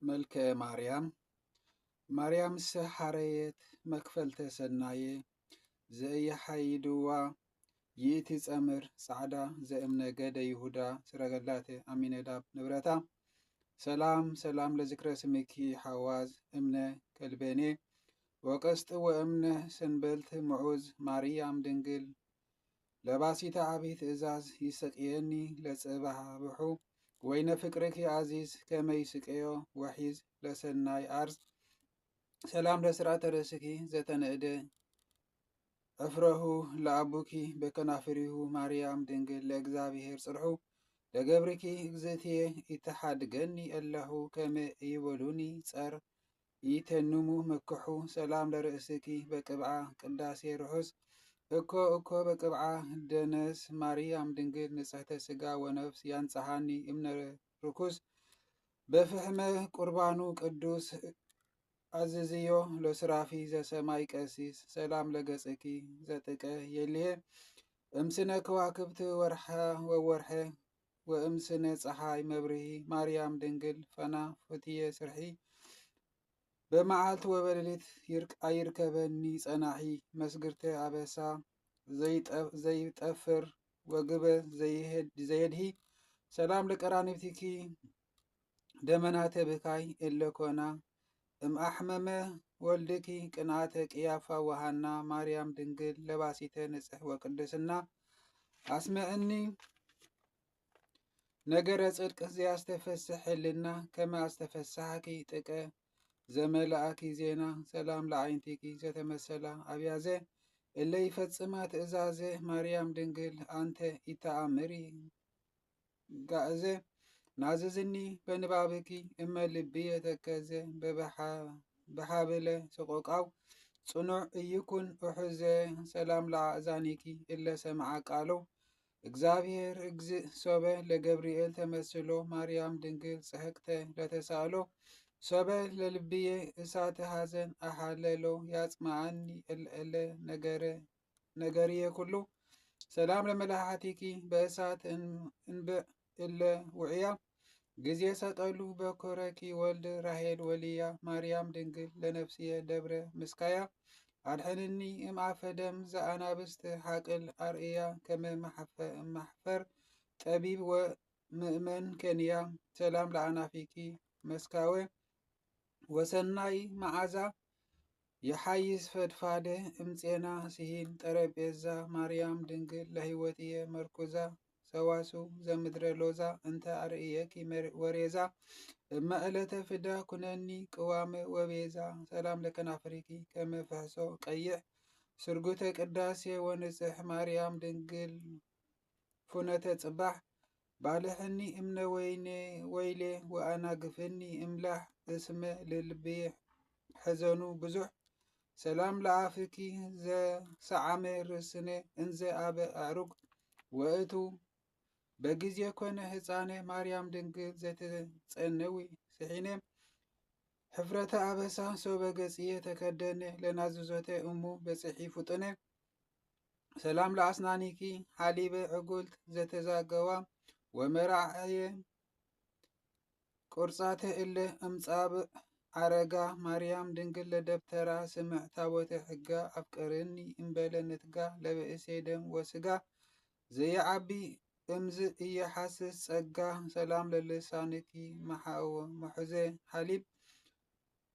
መልከ ማርያም ሰሓረየት መክፈልተ ሰናየ ዘእየሓይድዋ ይእቲ ጸምር ጻዕዳ ዘእምነገደ ይሁዳ ስረገላተ አሚነዳብ ንብረታ ሰላም ለዝክረ ስምኪ ሓዋዝ እምነ ከልቤኔ ወቀስጥ ወእምነ ሰንበልት ምዑዝ ማርያም ድንግል ለባሲተ ዓብይ ትእዛዝ ይሰቅየኒ ለጽባብሑ ወይነ ፍቅርኪ አዚዝ ከመይ ስቀዮ ወሒዝ ለሰናይ አርዝ ሰላም ለስርዓተ ርእስኪ ዘተነእደ ዕፍረሁ ለአቡኪ በከናፍሪሁ ማርያም ድንግል ለእግዚአብሔር ጽርሑ ለገብርኪ እግዝእትየ ይተሓድገኒ ኣለሁ ከመ ይበሉኒ ጸር ይተንሙ መክሑ ሰላም ለርእስኪ በቅብዓ ቅዳሴ ርሑስ እኮ በቅብዓ ደነስ ማርያም ድንግል ንጽሕተ ስጋ ወነፍስ ያንጽሐኒ እምነ ርኩስ በፍሕመ ቁርባኑ ቅዱስ አዝዝዮ ለስራፊ ዘሰማይ ቀሲስ ሰላም ለገጽኪ ዘጥቀ የልየ እምስነ ከዋክብት ወርሐ ወወርሐ ወእምስነ ፀሐይ መብርሂ ማርያም ድንግል ፈና ፍትየ ስርሒ በመዓልት ወበሌሊት አይርከበኒ ጸናሒ መስግርተ አበሳ ዘይጠፍር ወግበ ዘየድሂ ሰላም ለቀራንብትኪ ደመናተ ብካይ እለኮና እምአሕመመ ወልድኪ ቅንአተ ቅያፋ ወሃና ማርያም ድንግል ለባሲተ ንጽሕ ወቅድስና አስመዕኒ ነገረ ጽድቅ ዘያስተፈስሕልና ከመ አስተፈሳሐኪ ጥቀ ዘመላአኪ ዜና ሰላም ለዓይንቲኪ ዘተመሰላ አብያዘ እለ ይፈጽማ ትእዛዘ ማርያም ድንግል አንተ ኢተአምሪ ጋእዘ ናዝዝኒ በንባብኪ እመ ልብየ ተከዘ በሓበለ ሰቆቃው ጽኑዕ እይኩን እሑዘ ሰላም ለአእዛኒኪ እለ ሰምዓ ቃሎ እግዚአብሔር እግዝእ ሶበ ለገብርኤል ተመስሎ ማርያም ድንግል ጽሕቅተ ለተሳእሎ ሶበ ለልብየ እሳተ ሐዘን አሓለሎ ያጽማዓኒ እልዕለ ነገርየ ኩሉ ሰላም ለመላሓቲኪ በእሳት እንብዕ እለ ውዕያ ጊዜ ሰቀሉ በኮረኪ ወልድ ራሄል ወልያ ማርያም ድንግል ለነፍስየ ደብረ ምስካያ አድሕንኒ እምአፈ ደም ዘአናብስት ሓቅል አርእያ ከመ ማሕፈር ጠቢብ ወምእመን ከንያ ሰላም ለአናፊኪ መስካወ ወሰናይ መዓዛ የሓይስ ፈድፋደ እምፄና ስሂን ጠረጴዛ ማርያም ድንግል ለህይወትየ መርኩዛ ሰዋሱ ዘምድረ ሎዛ እንተ አርእየኪ ወሬዛ እመዕለተ ፍዳ ኩነኒ ቅዋመ ወቤዛ ሰላም ለከናፍሪኪ ከመ ፍሕሶ ቀይሕ ስርጉተ ቅዳሴ ወንጽሕ ማርያም ድንግል ፉነተ ጽባሕ ባልሕኒ እምነ ወይሌ ወአናግፍኒ እምላሕ እስመ ልልብየ ሕዘኑ ብዙሕ ሰላም ለአፍኪ ዘሰዓመ ርእስነ እንዘ አበ አዕሩግ ወእቱ በጊዜ ኮነ ህፃነ ማርያም ድንግል ዘተጸነዊ ስሒነ ሕፍረተ አበሳ ሶበ ገጽየ ተከደነ ለናዝዞተ እሙ በጽሒ ፍጡነ ሰላም ለአስናኒኪ ሓሊበ ዕጉልት ዘተዛገዋ ወመራዕየ ቁርጻተ እለ እምጻብዕ አረጋ ማርያም ድንግል ለደብተራ ስምዕ ታቦተ ሕጋ አፍቀርኒ እምበለ ንትጋ ለብእሴ ደም ወስጋ ዘየዓቢ እምዝ እየሓስስ ጸጋ ሰላም ለልሳንኪ መሕዘ ሓሊብ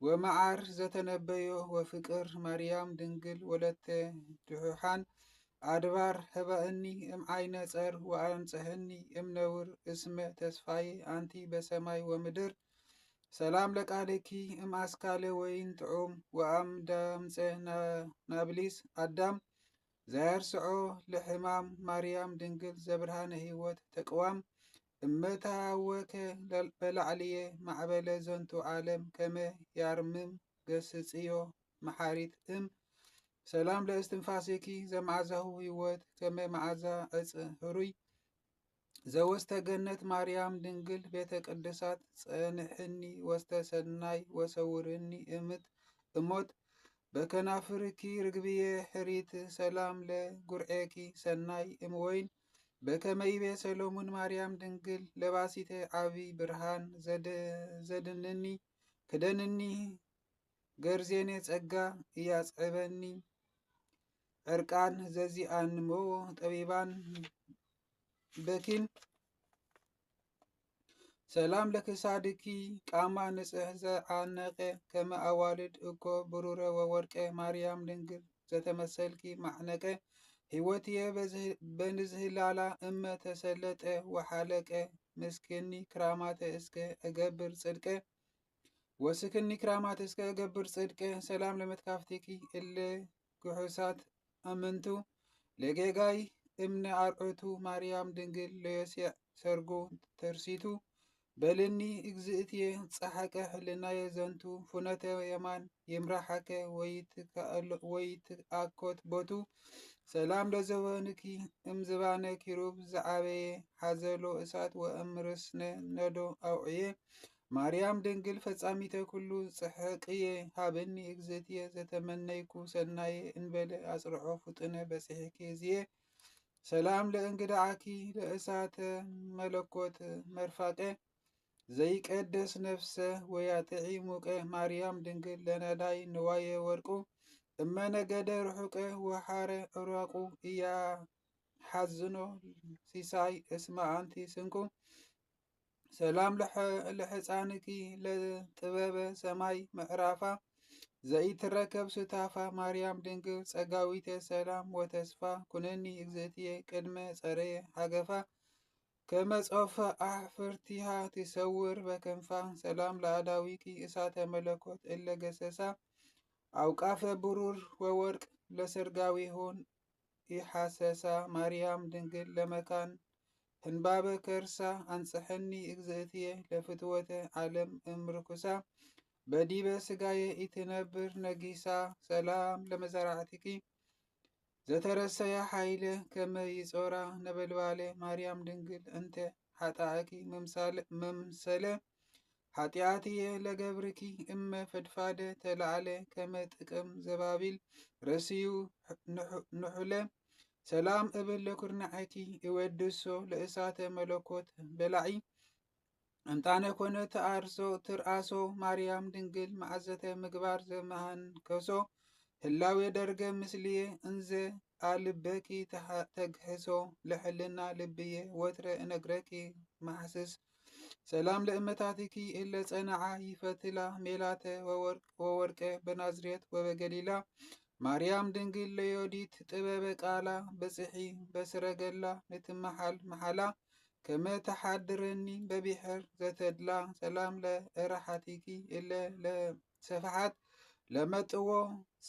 ወመዓር ዘተነበዮ ወፍቅር ማርያም ድንግል ወለተ ድሑሓን አድባር ህባእኒ እምዓይነ ጸር ወአንጽሕኒ እምነውር እስመ ተስፋዬ አንቲ በሰማይ ወምድር ሰላም ለቃልኪ እምአስካለ ወይን ጥዑም ወአም ዳምፀ ናብሊስ አዳም ዘያርስዖ ለሕማም ማርያም ድንግል ዘብርሃነ ህይወት ተቅዋም እመታወከ በላዕልየ ማዕበለ ዘንቱ ዓለም ከመ ያርምም ገስጽዮ መሓሪት ሰላም ለእስትንፋስኪ ዘመዓዛሁ ህይወት ከመ መዓዛ ዕፅ ህሩይ ዘወስተ ገነት ማርያም ድንግል ቤተ ቅድሳት ጸንሕኒ ወስተ ሰናይ ወሰውርኒ እሞት በከናፍርኪ ርግብየ ሕሪት ሰላም ለጉርዔኪ ሰናይ እምወይን በከመይቤ ሰሎሙን ማርያም ድንግል ለባሲተ ዓብይ ብርሃን ዘድንኒ ክደንኒ ገርዜኔ ጸጋ እያጽዕበኒ ዕርቃን ዘዚአንምዎ ጠቢባን በኪን ሰላም ለክሳድኪ ቃማ ንጽሕ ዘዓነቀ ከመ አዋልድ እኮ ብሩረ ወወርቀ ማርያም ድንግል ዘተመሰልኪ ማዕነቀ ሕይወትየ በንዝህላላ እመ ተሰለጠ ወሓለቀ ምስክኒ ክራማተ እስከ እገብር ጽድቀ ወስክኒ ክራማተ እስከ እገብር ጽድቀ ሰላም ለመትካፍቲኪ እለ ግሑሳት አመንቱ ለጌጋይ እምነ አርዑቱ ማርያም ድንግል ለዮስዕ ሰርጎ ተርሲቱ በልኒ እግዝእትየ ጸሐቀ ህልናየ ዘንቱ ፉነተ የማን ይምራሐከ ወይትአኮት ቦቱ ሰላም ለዘወንኪ እምዝባነ ኪሩብ ዘዓበየ ሓዘሎ እሳት ወእምርስነ ነዶ አውዕየ ማርያም ድንግል ፈጻሚተ ኩሉ ጽሕቅየ ሃበኒ እግዝእትየ ዘተመነይኩ ሰናየ እንበለ አጽርዖ ፍጥነ በጽሕኪ ዝየ ሰላም ለእንግዳዓኪ ለእሳተ መለኮት መርፋቀ ዘይቀደስ ነፍሰ ወያጥዒ ሙቀ ማርያም ድንግል ለነዳይ ንዋየ ወርቁ እመነገደ ርሑቀ ወሓረ ዕራቁ እያ ሓዝኖ ሲሳይ እስመ አንቲ ስንኩ ሰላም ለሕፃንኪ ለጥበበ ሰማይ ምዕራፋ ዘይትረከብ ስታፋ ማርያም ድንግል ጸጋዊተ ሰላም ወተስፋ ኩነኒ እግዝእትየ ቅድመ ጸረየ ሃገፋ ከመጾፈ አሕፍርቲሃ ትሰውር በከንፋ ሰላም ለአዳዊኪ እሳተ መለኮት እለ ገሰሳ አውቃፈ ብሩር ወወርቅ ለሰርጋዊሆን ይሓሰሳ ማርያም ድንግል ለመካን ህንባበ ከርሳ አንጽሐኒ እግዝእትየ ለፍትወተ ዓለም እምርኩሳ በዲበ ስጋየ ኢትነብር ነጊሳ ሰላም ለመዘራዕትኪ ዘተረሰየ ኃይለ ከመ ይጾራ ነበልባለ ማርያም ድንግል እንተ ሓጣአኪ መምሰለ ኃጢአትየ ለገብርኪ እመ ፈድፋደ ተላዕለ ከመ ጥቅም ዘባቢል ረስዩ ንሑለ ሰላም እብል ለኩርናዓኪ እወድሶ ለእሳተ መለኮት በላዒ እምጣነ ኮነ ተአርሶ ትርአሶ ማርያም ድንግል ማዕዘተ ምግባር ዘመሃንከሶ ህላዌ ደርገ ምስልየ እንዘ አልበኪ ተግሕሶ ለሕልና ልብየ ወትረ እነግረኪ ማሕስስ ሰላም ለእመታትኪ እለ ጸንዓ ይፈትላ ሜላተ ወወርቀ በናዝሬት ወበገሊላ ማርያም ድንግል ለዮዲት ጥበበ ቃላ በጽሒ በስረገላ ንትመሓል መሓላ ከመ ተሓድረኒ በቢሕር ዘተድላ ሰላም ለእራሓቲኪ እለ ለሰፍሓት ለመጥዎ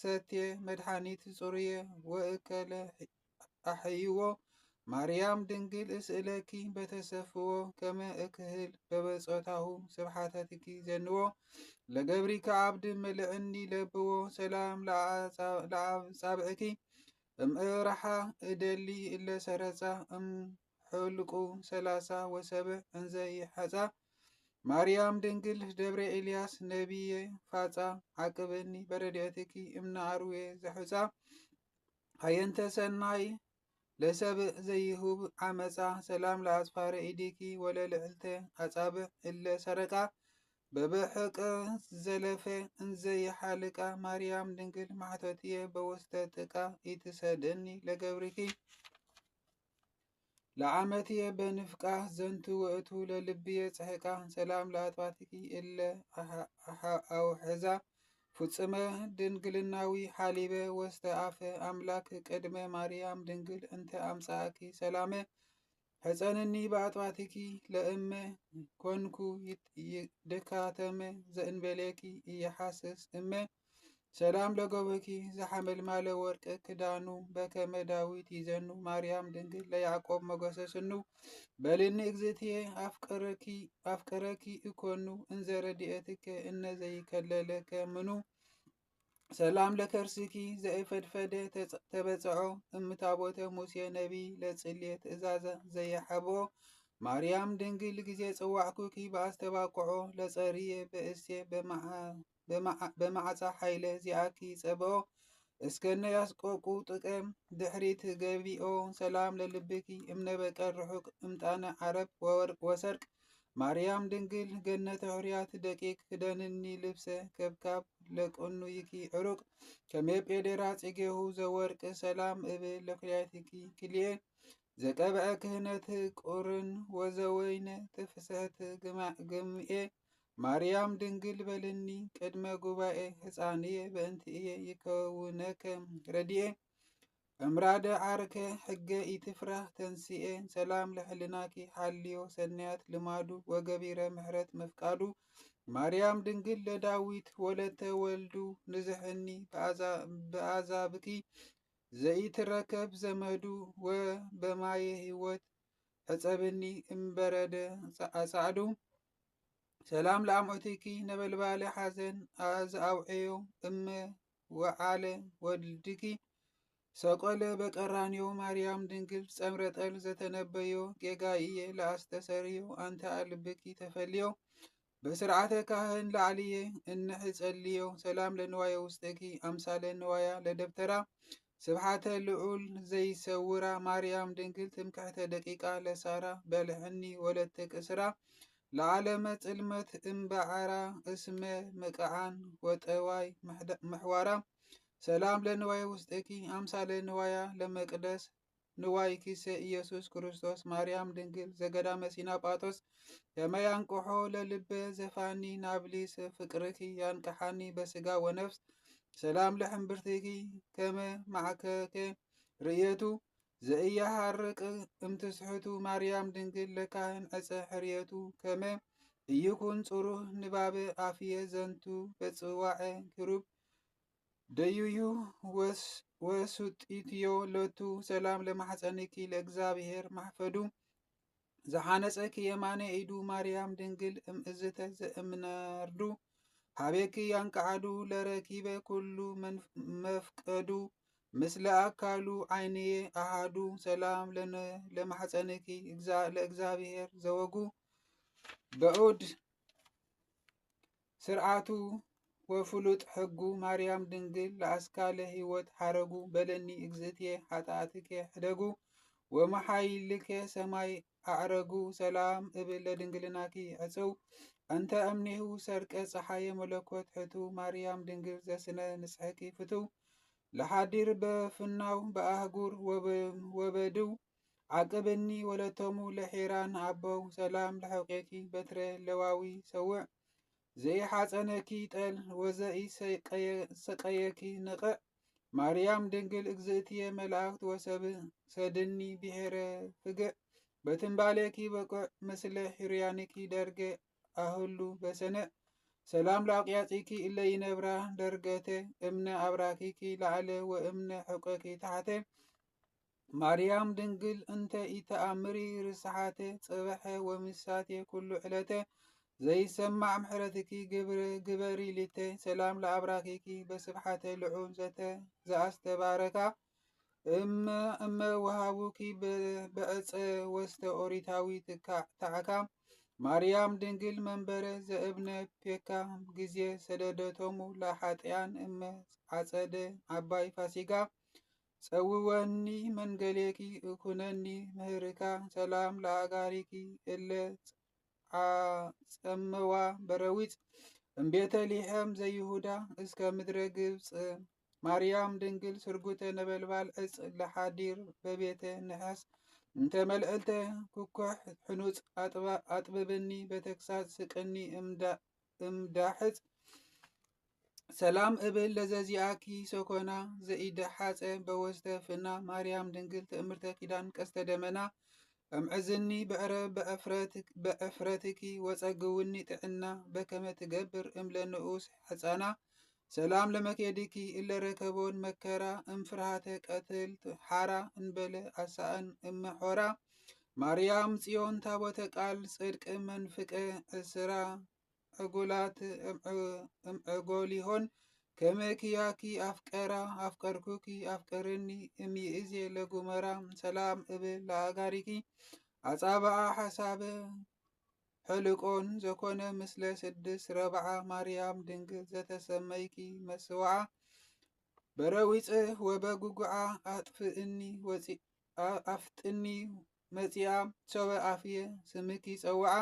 ሰትየ መድኃኒት ጽሩየ ወእከለ አሕይዎ ማርያም ድንግል እስእለኪ በተሰፍዎ ከመ እክህል በበጾታሁ ስብሓተትኪ ዘንዎ ለገብሪከ ዓብድ መልዕኒ ለብዎ ሰላም ለአጻብዕኪ እምእራሓ እደሊ እለ ሰረጻ እምሕልቁ ሰላሳ ወሰብዕ እንዘ ይሐጻ ማርያም ድንግል ደብረ ኤልያስ ነቢየ ፋጻ ዓቅበኒ በረድኤትኪ እምነ አርዌ ዘሑጻ ሃየንተ ሰናይ ለሰብእ ዘይሁብ ዓመፃ ሰላም ለአጽፋረ ኢዲኪ ወለልዕልተ አጻብዕ እለ ሰረቃ በብሕቀ ዘለፈ እንዘ ይሓልቃ ማርያም ድንግል ማሕቶትየ በወስተ ጥቃ ኢትሰደኒ ለገብርኪ ለዓመትየ በንፍቃ ዘንቱ ውእቱ ለልብየ ጽሕቃ ሰላም ለአጥባትኪ እለ አውሕዛ ፍጽመ ድንግልናዊ ሓሊበ ወስተ አፈ አምላክ ቅድመ ማርያም ድንግል እንተ አምጻእኪ ሰላመ ሕፀንኒ በአጥባትኪ ለእመ ኮንኩ ድካተመ ዘእንበሌኪ እየሓስስ እመ ሰላም ለጎበኪ ዘሐመልማለ ወርቅ ክዳኑ በከመ ዳዊት ይዘኑ ማርያም ድንግል ለያዕቆብ መጎሰስኑ በልኒ እግዝእትየ አፍቅረኪ እኮኑ እንዘ ረድኤትከ እነ ዘይከለለከ ምኑ ሰላም ለከርስኪ ዘእፈድፈደ ተበጽዖ እምታቦተ ሙሴ ነቢይ ለጽልየ ትእዛዘ ዘየሐብኦ ማርያም ድንግል ጊዜ ጽዋዕኩኪ በአስተባቅዖ ለጸርየ በእስየ በማዕፃ ኃይለ ዚአኪ ጸብኦ እስከነ ያስቆቁ ጥቀም ድሕሪት ገቢኦ ሰላም ለልብኪ እምነበቀር ርሑቅ እምጣነ ዓረብ ወወርቅ ወሰርቅ ማርያም ድንግል ገነተ ሕርያት ደቂቅ ክደንኒ ልብሰ ከብካብ ለቆኑይኪ ዕሩቅ ከመጴዴራ ጽጌሁ ዘወርቅ ሰላም እብል ለኩልያቲኪ ክልኤ ዘቀብዐ ክህነት ቁርን ወዘወይነ ትፍስሕት ግምኤ ማርያም ድንግል በልኒ ቅድመ ጉባኤ ሕፃንየ በእንቲእየ ይከውነከ ረድኤ እምራደ ዓርከ ሕገ ኢትፍራህ ተንሲኤ ሰላም ለሕልናኪ ሓልዮ ሰናያት ልማዱ ወገቢረ ምሕረት መፍቃዱ ማርያም ድንግል ለዳዊት ወለተ ወልዱ ንዝሕኒ በአዛብኪ ዘኢትረከብ ዘመዱ ወበማየ ሕይወት ሕፀብኒ እምበረደ አጻዕዱ ሰላም ለአምዑትኪ ነበልባለ ሓዘን ዝአውዕዮ እመ ወዓለ ወልድኪ ሰቆለ በቀራንዮ ማርያም ድንግል ጸምረጠል ዘተነበዮ ጌጋይየ ለአስተሰርዮ አንተ አልብኪ ተፈልዮ በስርዓተ ካህን ላዕልየ እንሕጸልዮ ሰላም ለንዋየ ውስጠኪ አምሳለ ንዋያ ለደብተራ ስብሓተ ልዑል ዘይሰውራ ማርያም ድንግል ትምክሕተ ደቂቃ ለሳራ በልሕኒ ወለተ ቅስራ ለዓለመ ጽልመት እምበዓራ እስመ መቃዓን ወጠዋይ ምሕዋራ ሰላም ለንዋየ ውስጠኪ አምሳለ ንዋያ ለመቅደስ ንዋይ ኪሰ ኢየሱስ ክርስቶስ ማርያም ድንግል ዘገዳመ ሲና ጳጦስ ከመያንቅሖ ለልበ ዘፋኒ ናብሊስ ፍቅርኪ ያንቅሓኒ በስጋ ወነፍስ ሰላም ለሕምብርትኪ ከመ ማዕከከ ርእየቱ ዘእያሃርቅ እምትስሕቱ ማርያም ድንግል ለካህን ዕፀ ሕርየቱ ከመ ኢይኩን ጽሩህ ንባበ አፍየ ዘንቱ በጽዋዐ ክሩብ ደዩዩ ወሱጢትዮ ሎቱ ሰላም ለማሕፀንኪ ለእግዚአብሔር ማሕፈዱ ዘሓነፀኪ የማነ ኢዱ ማርያም ድንግል እምእዝተ ዘእምነርዱ ሃቤኪ ያንቃዓዱ ለረኪበ ኩሉ መፍቀዱ ምስለ አካሉ ዓይንየ አሃዱ ሰላም ለማሕፀንኪ ለእግዚአብሔር ዘወጉ በዑድ ስርዓቱ ወፍሉጥ ሕጉ ማርያም ድንግል ለአስካለ ሕይወት ሓረጉ በለኒ እግዝእትየ ሓጣኣትከ ሕደጉ ወመሓይልከ ሰማይ አዕረጉ ሰላም እብል ለድንግልናኪ ዕፅው እንተ እምኔሁ ሰርቀ ፀሓየ መለኮት ሕቱ ማርያም ድንግል ዘስነ ንጽሕኪ ፍትው ለሓዲር በፍናው በአህጉር ወበድው ዓቅብኒ ወለቶሙ ለሒራን አበው ሰላም ለሕቄኪ በትረ ለዋዊ ሰውዕ ዘይሓፀነኪ ጠል ወዘኢ ሰቀየኪ ንቕዕ ማርያም ድንግል እግዝእትየ መላእክት ወሰብ ሰድኒ ብሔረ ፍግዕ በትንባሌኪ በቁዕ ምስለ ሕሩያንኪ ደርገ አህሉ በሰንዕ ሰላም ለአቅያፂኪ እለ ይነብራ ደርገተ እምነ አብራኪኪ ላዕለ ወእምነ ሕቆኪ ታሕተ ማርያም ድንግል እንተ ኢተአምሪ ርስሓተ ጽበሐ ወምሳቴ ኩሉ ዕለተ ዘይሰማዕ ምሕረትኪ ግበሪ ሊተ ሰላም ለአብራኪኪ በስብሓተ ልዑል ዘአስተባረካ እመ ወሃቡኪ በዕፀ ወስተ ኦሪታዊ ተዓካ ማርያም ድንግል መንበረ ዘእብነ ፔካ ጊዜ ሰደደቶሙ ለሓጥያን እመ ዓጸደ አባይ ፋሲጋ ጸውወኒ መንገሌኪ እኩነኒ ምህርካ ሰላም ለአጋሪኪ እለ ጸመዋ በረዊፅ እምቤተ ሊሐም ዘይሁዳ እስከ ምድረ ግብፅ ማርያም ድንግል ስርጉተ ነበልባል ዕፅ ለሓዲር በቤተ ነሐስ እንተ መልዕልተ ኩኩሕ ሕኑፅ አጥብብኒ በተግሳጽ ስቅኒ እምዳሕፅ ሰላም እብል ለዘዚአኪ ሰኮና ዘኢደሓፀ በወስተ ፍና ማርያም ድንግል ትእምርተ ኪዳን ቀስተ ደመና እምዕዝኒ በእፍረትኪ ወጸግውኒ ጥዕና በከመ ትገብር እምለንኡስ ሕፃና ሰላም ለመኬድኪ እለ ረከቦን መከራ እምፍርሃተ ቀትል ሓራ እንበለ አሳእን እመሖራ ማርያም ጽዮን ታቦተ ቃል ጽድቅ መንፍቀ እስራ ዕጉላት እምዕጎሊሆን ከመክያኪ አፍቀራ አፍቀርኩኪ አፍቀርኒ እምይእዜ ለጉመራ ሰላም እብል ለአጋሪኪ አጻብዓ ሓሳበ ሕልቆን ዘኮነ ምስለ ስድስ ረብዓ ማርያም ድንግል ዘተሰመይኪ መስዋዓ በረዊፅ ወበጉጉዓ አፍጥኒ መጺአ ሰበ አፍየ ስምኪ ጸውዓ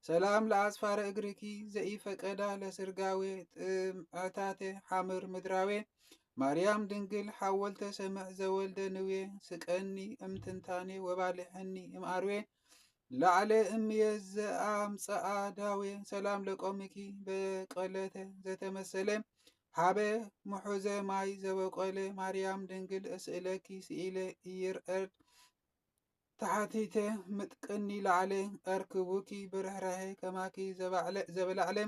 ሰላም ለአጽፋረ እግርኪ ዘኢፈቀዳ ለስርጋዌ ጥምዕታተ ሐምር ምድራዌ ማርያም ድንግል ሓወልተ ሰምዕ ዘወልደ ንዌ ስቀኒ እምትንታኔ ወባልሐኒ እምአርዌ ላዕለ እምየ ዘአምፀአ ዳዌ ሰላም ለቆምኪ በቆለተ ዘተመሰለ ሃበ ምሑዘ ማይ ዘበቆለ ማርያም ድንግል እስእለኪ ስኢለ ይርአድ ተሓቲተ ምጥቅኒ ላዕለ ኣርክቡኪ ብርህራሄ ከማኪ ዘበላዕለ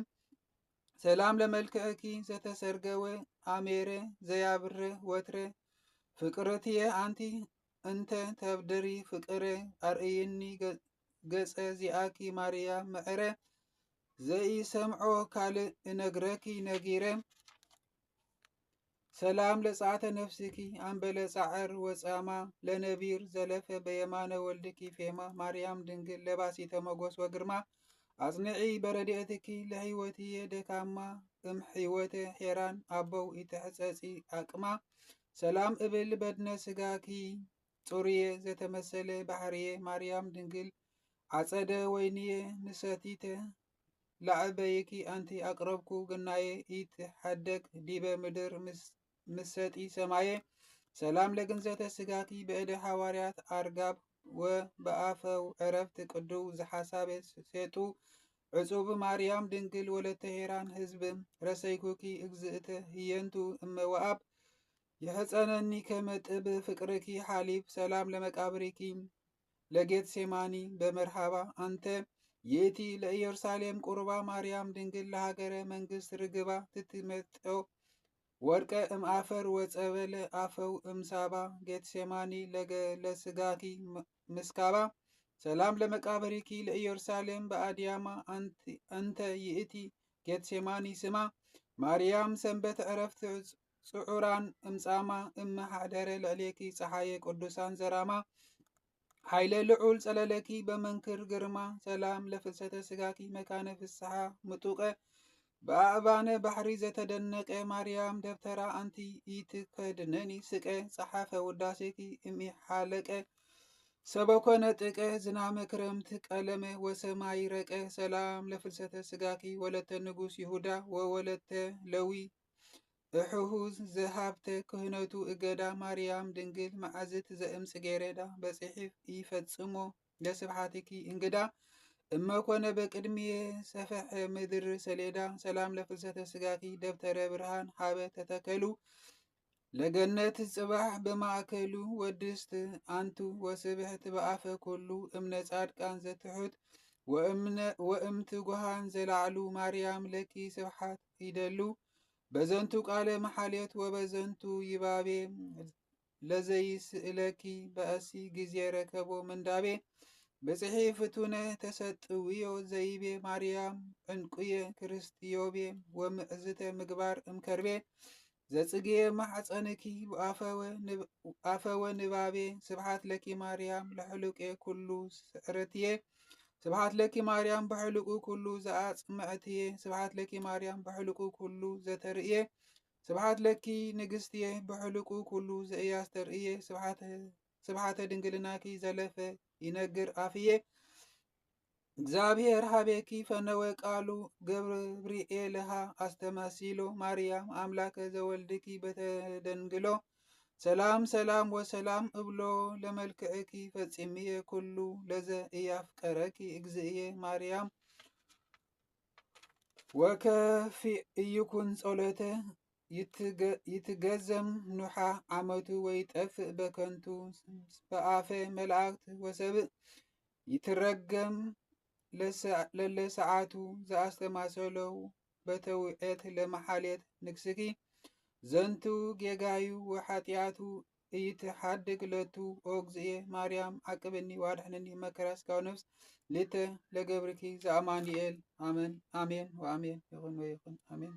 ሰላም ለመልክዕኪ ዘተሰርገወ አሜረ ዘያብረ ወትረ ፍቅርትየ አንቲ እንተ ተብድሪ ፍቅረ አርእይኒ ገጸ ዚአኪ ማርያም ምዕረ ዘይሰምዖ ካልእ እነግረኪ ነጊረ ሰላም ለጻዕተ ነፍስኪ አንበለ ጻዕር ወጻማ ለነቢር ዘለፈ በየማነ ወልድኪ ፌማ ማርያም ድንግል ለባሲተ መጎስ ወግርማ አጽንዒ በረድኤትኪ ለህይወትየ ደካማ እም ህይወተ ሄራን አበው ኢትሕጸጺ አቅማ ሰላም እብል በድነ ስጋኪ ጹርየ ዘተመሰለ ባሕርየ ማርያም ድንግል አጸደ ወይንየ ንሰቲተ ላዕበይኪ አንቲ አቅረብኩ ግናየ ኢትሐደግ ዲበ ምድር ምሰጢ ሰማየ ሰላም ለግንዘተ ስጋኪ በእደ ሐዋርያት አርጋብ ወበአፈው ዕረፍት ቅዱው ዘሐሳበ ሴጡ ዕጹብ ማርያም ድንግል ወለተ ሄራን ህዝብ ረሰይኩኪ እግዝእተ ህየንቱ እመወአብ የሕፀነኒ ከመጥብ ፍቅርኪ ሓሊብ ሰላም ለመቃብሪኪ ለጌት ሴማኒ በመርሃባ አንተ ይእቲ ለኢየሩሳሌም ቁርባ ማርያም ድንግል ለሃገረ መንግስት ርግባ ትትመጠው ወርቀ እምአፈር ወጸበለ አፈው እምሳባ ጌት ሴማኒ ለስጋኪ ምስካባ ሰላም ለመቃብሪኪ ለኢየሩሳሌም በአድያማ አንተ ይእቲ ጌት ሴማኒ ስማ ማርያም ሰንበት ዕረፍት ጽዑራን እምጻማ እመሓደረ ለዕሌኪ ፀሓየ ቅዱሳን ዘራማ ኃይለ ልዑል ጸለለኪ በመንክር ግርማ ሰላም ለፍልሰተ ስጋኪ መካነ ፍስሓ ምጡቀ በአእባነ ባሕሪ ዘተደነቀ ማርያም ደብተራ አንቲ ኢትከድነኒ ስቀ ጸሓፈ ውዳሴኪ እሚሓለቀ ሰበኮነ ጥቀ ዝናመ ክረምት ቀለመ ወሰማይ ረቀ ሰላም ለፍልሰተ ስጋኪ ወለተ ንጉስ ይሁዳ ወወለተ ለዊ እሑሁዝ ዘሃብተ ክህነቱ እገዳ ማርያም ድንግል መዓዝት ዘእምፅ ጌሬዳ በጽሒፍ ይፈጽሞ ለስብሓትኪ እንግዳ እመኮነ በቅድሚየ ሰፈሐ ምድር ሰሌዳ ሰላም ለፍልሰተ ስጋኪ ደብተረ ብርሃን ሃበ ተተከሉ ለገነት ጽባሕ በማእከሉ ወድስት አንቱ ወስብሕት በአፈ ኩሉ እምነ ጻድቃን ዘትሑት ወእምት ጉሃን ዘላዕሉ ማርያም ለኪ ስብሓት ይደሉ በዘንቱ ቃለ መሓሌት ወበዘንቱ ይባቤ ለዘይስእለኪ በእሲ ጊዜ ረከቦ ምንዳቤ በጽሒፍ ፍቱነ ተሰጥውዮ ዘይቤ ማርያም ዕንቁየ ክርስትዮቤ ወምዕዝተ ምግባር እምከርቤ ዘጽግየ ማሕፀንኪ አፈወ ንባቤ ስብሓት ለኪ ማርያም ለሕሉቄ ኩሉ ስዕረትየ ስብሓት ለኪ ማርያም በሕሉቁ ኩሉ ዘአጽምዕትየ ስብሓት ለኪ ማርያም በሕሉቁ ኩሉ ዘተርእየ ስብሓት ለኪ ንግስትየ በሕሉቁ ኩሉ ዘእያስተርእየ ስብሓተ ድንግልናኪ ዘለፈ ይነግር አፍየ እግዚአብሔር ሀቤኪ ፈነወ ቃሉ ገብርኤልሃ አስተማሲሎ ማርያም አምላከ ዘወልድኪ በተደንግሎ ሰላም ሰላም ወሰላም እብሎ ለመልክዕኪ ፈጺምየ ኩሉ ለዘ እያፍቀረኪ እግዝእየ ማርያም ወከፊ እይኩን ጸሎተ ይትገዘም ኑሓ ዓመቱ ወይጠፍእ በከንቱ በአፈ መላእክት ወሰብእ ይትረገም ለለሰዓቱ ዘአስተማሰለው በተውዕት ለመሓሌት ንግስኪ ዘንቱ ጌጋዩ ወኃጢአቱ ኢትሓድግ ለቱ ኦግዝኤ ማርያም አቅብኒ ዋድሕንኒ መከራ ስጋው ነፍስ ሌተ ለገብርኪ ዘአማኒኤል አሜን አሜን ወአሜን ይኹን ወይኹን አሜን።